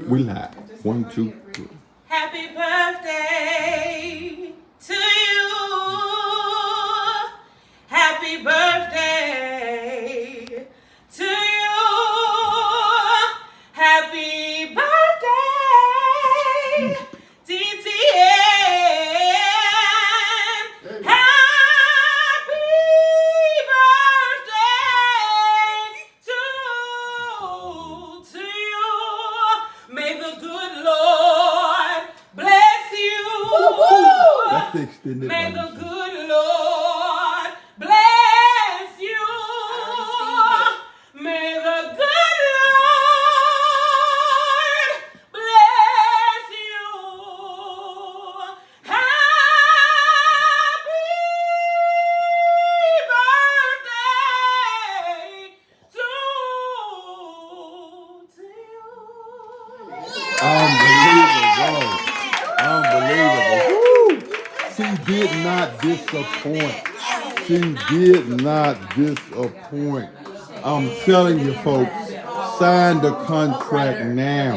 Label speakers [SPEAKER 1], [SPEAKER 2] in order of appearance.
[SPEAKER 1] We live. 1, 2, 3.
[SPEAKER 2] Happy birthday to you. Happy birthday to you. Happy birthday, DTN. Happy birthday to you. May the good Lord bless you.
[SPEAKER 1] That's the extended
[SPEAKER 2] May the
[SPEAKER 1] version.
[SPEAKER 2] good Lord bless you. May the good Lord bless you. Happy birthday to you.
[SPEAKER 1] Unbelievable. Unbelievable. Woo! She did not disappoint. She did not disappoint. I'm telling you, folks, sign the contract now.